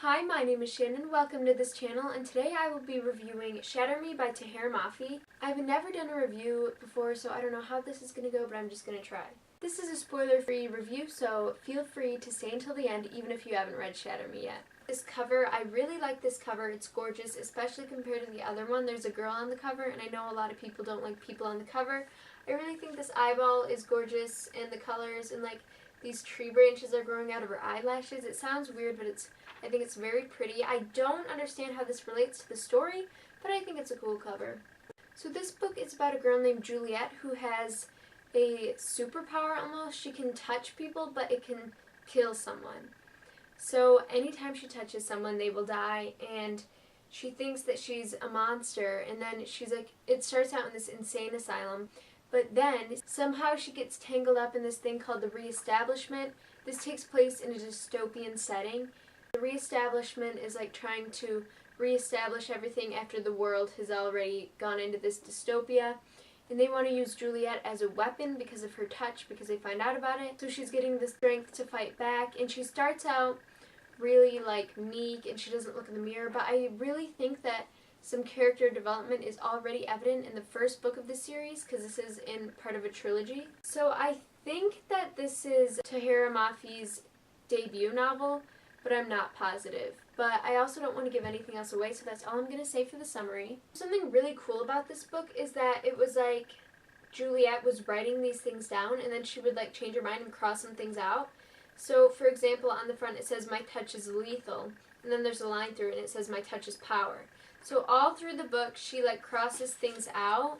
Hi, my name is Shannon. Welcome to this channel, and today I will be reviewing Shatter Me by Shatter Me. I've never done a review before, so I don't know how this is going to go, but I'm just going to try. This is a spoiler-free review, so feel free to stay until the end, even if you haven't read Shatter Me yet. This cover, I really like this cover. It's gorgeous, especially compared to the other one. There's a girl on the cover, and I know a lot of people don't like people on the cover. I really think this eyeball is gorgeous, and the colors, and like these tree branches are growing out of her eyelashes. It sounds weird, but I think it's very pretty. I don't understand how this relates to the story, but I think it's a cool cover. So this book is about a girl named Juliet who has a superpower almost. She can touch people, but it can kill someone. So anytime she touches someone, they will die, and she thinks that she's a monster, and then she's like, it starts out in this insane asylum, but then somehow she gets tangled up in this thing called the Reestablishment. This takes place in a dystopian setting. The Reestablishment is like trying to reestablish everything after the world has already gone into this dystopia. And they want to use Juliet as a weapon because of her touch, because they find out about it. So she's getting the strength to fight back, and she starts out really like meek and she doesn't look in the mirror, but I really think that some character development is already evident in the first book of the series, because this is in part of a trilogy. So I think that this is Shatter Me's debut novel, but I'm not positive. But I also don't want to give anything else away, so that's all I'm going to say for the summary. Something really cool about this book is that it was like Juliet was writing these things down, and then she would like change her mind and cross some things out. So, for example, on the front it says, "My touch is lethal," and then there's a line through it and it says, "My touch is power." So all through the book she like crosses things out,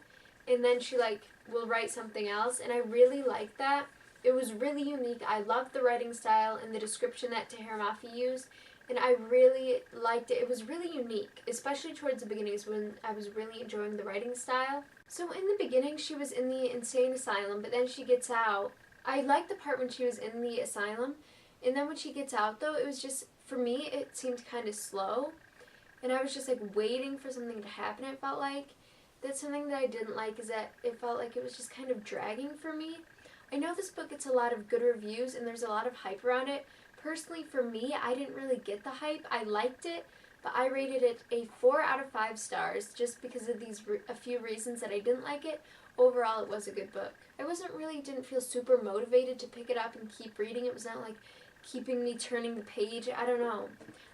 and then she like will write something else, and I really like that. It was really unique. I loved the writing style and the description that Shatter Me used, and I really liked it. It was really unique, especially towards the beginnings when I was really enjoying the writing style. So in the beginning she was in the insane asylum, but then she gets out. I liked the part when she was in the asylum, and then when she gets out though, it was just, for me, it seemed kind of slow, and I was just like waiting for something to happen, it felt like. That's something that I didn't like, is that it felt like it was just kind of dragging for me. I know this book gets a lot of good reviews and there's a lot of hype around it. Personally, for me, I didn't really get the hype. I liked it, but I rated it a 4 out of 5 stars just because of a few reasons that I didn't like it. Overall, it was a good book. I didn't feel super motivated to pick it up and keep reading. It was not like keeping me turning the page. I don't know.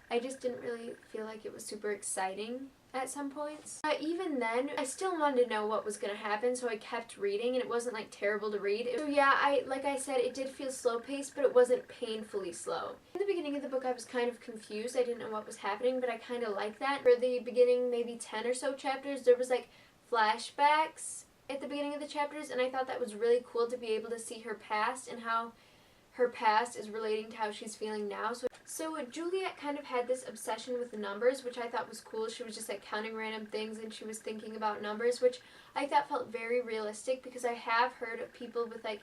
I just didn't really feel like it was super exciting at some points. But even then, I still wanted to know what was going to happen, so I kept reading, and it wasn't like terrible to read. So yeah, like I said, it did feel slow-paced, but it wasn't painfully slow. In the beginning of the book, I was kind of confused. I didn't know what was happening, but I kind of liked that. For the beginning, maybe 10 or so chapters, there was like flashbacks at the beginning of the chapters, and I thought that was really cool to be able to see her past and how her past is relating to how she's feeling now. So Juliet kind of had this obsession with the numbers, which I thought was cool. She was just like counting random things and she was thinking about numbers, which I thought felt very realistic, because I have heard of people with like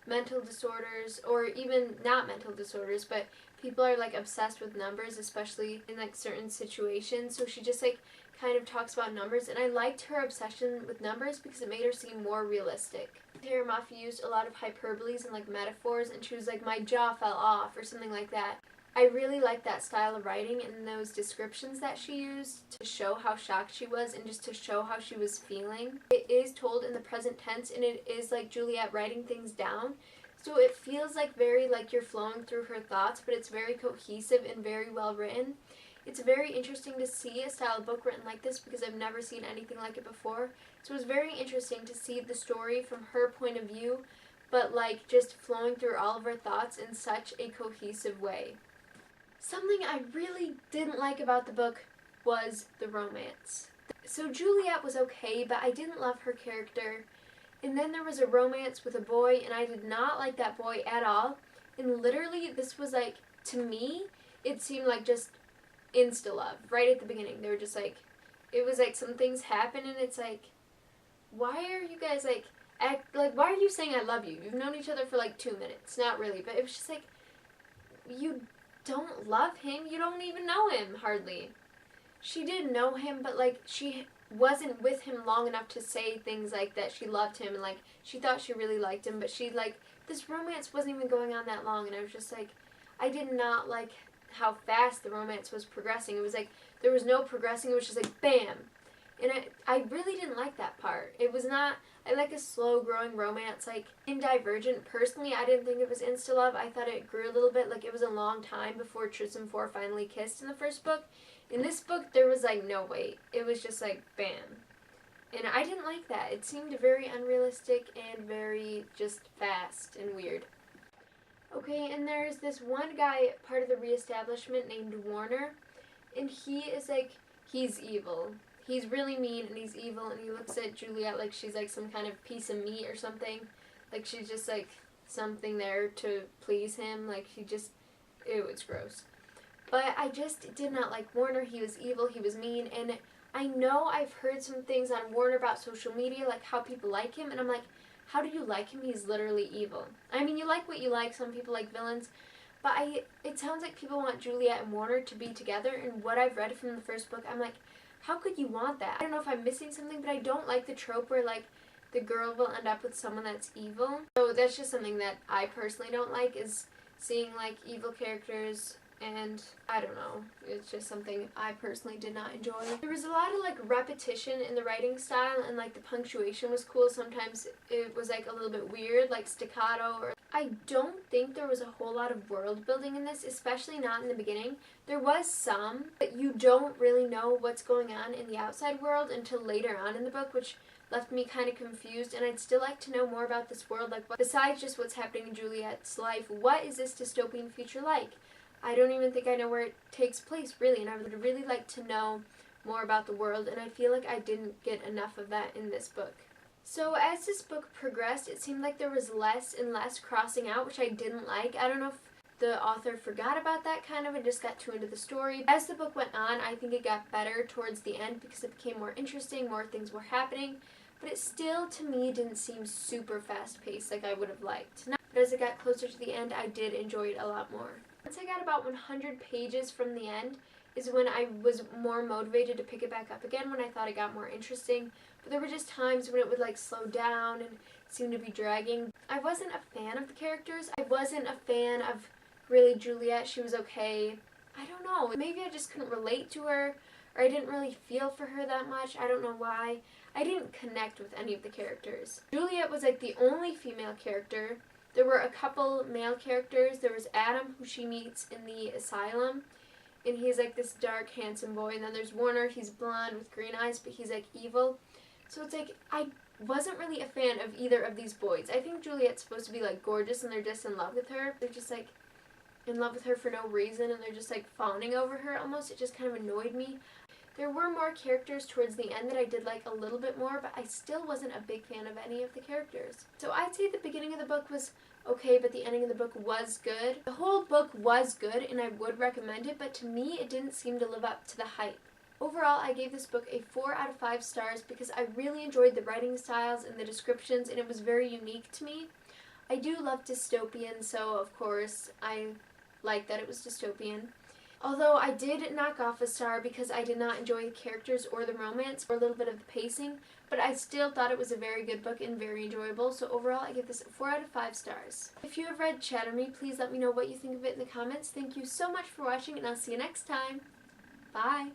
mental disorders, or even not mental disorders, but people are like obsessed with numbers, especially in like certain situations. So she just like kind of talks about numbers, and I liked her obsession with numbers because it made her seem more realistic. Shatter Me used a lot of hyperboles and like metaphors, and she was like, "My jaw fell off," or something like that. I really liked that style of writing and those descriptions that she used to show how shocked she was and just to show how she was feeling. It is told in the present tense, and it is like Juliet writing things down. So it feels like very like you're flowing through her thoughts, but it's very cohesive and very well written. It's very interesting to see a style of book written like this, because I've never seen anything like it before. So it was very interesting to see the story from her point of view, but like just flowing through all of her thoughts in such a cohesive way. Something I really didn't like about the book was the romance. So Juliet was okay, but I didn't love her character. And then there was a romance with a boy, and I did not like that boy at all. And literally, this was like, to me, it seemed like just insta-love. Right at the beginning, they were just like, it was like some things happen, and it's like, why are you guys like, why are you saying I love you? You've known each other for like 2 minutes. Not really, but it was just like, you don't love him. You don't even know him, hardly. She did know him, but like she wasn't with him long enough to say things like that she loved him, and like she thought she really liked him, but she like, this romance wasn't even going on that long, and I was just like, I did not like how fast the romance was progressing. It was like there was no progressing, it was just like bam. And I really didn't like that part. It was not, I like a slow growing romance. Like in Divergent, personally, I didn't think it was insta-love. I thought it grew a little bit. Like it was a long time before Tris and Four finally kissed in the first book. In this book, there was like no wait. It was just like bam. And I didn't like that. It seemed very unrealistic and very just fast and weird. Okay, and there's this one guy, part of the reestablishment, named Warner. And he is like, he's evil. He's really mean and he's evil, and he looks at Juliet like she's like some kind of piece of meat or something. Like she's just like something there to please him. Like he just, ew, it's gross. But I just did not like Warner. He was evil, he was mean, and I know I've heard some things on Warner about social media, like how people like him, and I'm like, how do you like him? He's literally evil. I mean, you like what you like. Some people like villains. But it sounds like people want Juliet and Warner to be together, and what I've read from the first book, I'm like, how could you want that? I don't know if I'm missing something, but I don't like the trope where, like, the girl will end up with someone that's evil. So that's just something that I personally don't like, is seeing, like, evil characters, and I don't know. It's just something I personally did not enjoy. There was a lot of, like, repetition in the writing style, and, like, the punctuation was cool. Sometimes it was, like, a little bit weird, like staccato. Or I don't think there was a whole lot of world building in this, especially not in the beginning. There was some, but you don't really know what's going on in the outside world until later on in the book, which left me kind of confused, and I'd still like to know more about this world. Like, besides just what's happening in Juliet's life, what is this dystopian future like? I don't even think I know where it takes place, really, and I would really like to know more about the world, and I feel like I didn't get enough of that in this book. So as this book progressed, it seemed like there was less and less crossing out, which I didn't like. I don't know if the author forgot about that kind of and just got too into the story. As the book went on, I think it got better towards the end because it became more interesting, more things were happening, but it still, to me, didn't seem super fast-paced like I would have liked. But as it got closer to the end, I did enjoy it a lot more. Once I got about 100 pages from the end is when I was more motivated to pick it back up again, when I thought it got more interesting. But there were just times when it would like slow down and seem to be dragging. I wasn't a fan of the characters. I wasn't a fan of really Juliet. She was okay. I don't know. Maybe I just couldn't relate to her, or I didn't really feel for her that much. I don't know why. I didn't connect with any of the characters. Juliet was like the only female character. There were a couple male characters. There was Adam, who she meets in the asylum, and he's like this dark, handsome boy. And then there's Warner. He's blonde with green eyes, but he's like evil. So it's like, I wasn't really a fan of either of these boys. I think Juliet's supposed to be like gorgeous, and they're just in love with her. They're just like in love with her for no reason, and they're just like fawning over her almost. It just kind of annoyed me. There were more characters towards the end that I did like a little bit more, but I still wasn't a big fan of any of the characters. So I'd say the beginning of the book was okay, but the ending of the book was good. The whole book was good, and I would recommend it, but to me, it didn't seem to live up to the hype. Overall, I gave this book a 4 out of 5 stars because I really enjoyed the writing styles and the descriptions, and it was very unique to me. I do love dystopian, so of course I like that it was dystopian. Although I did knock off a star because I did not enjoy the characters or the romance or a little bit of the pacing, but I still thought it was a very good book and very enjoyable, so overall I give this a 4 out of 5 stars. If you have read Shatter Me, please let me know what you think of it in the comments. Thank you so much for watching, and I'll see you next time. Bye!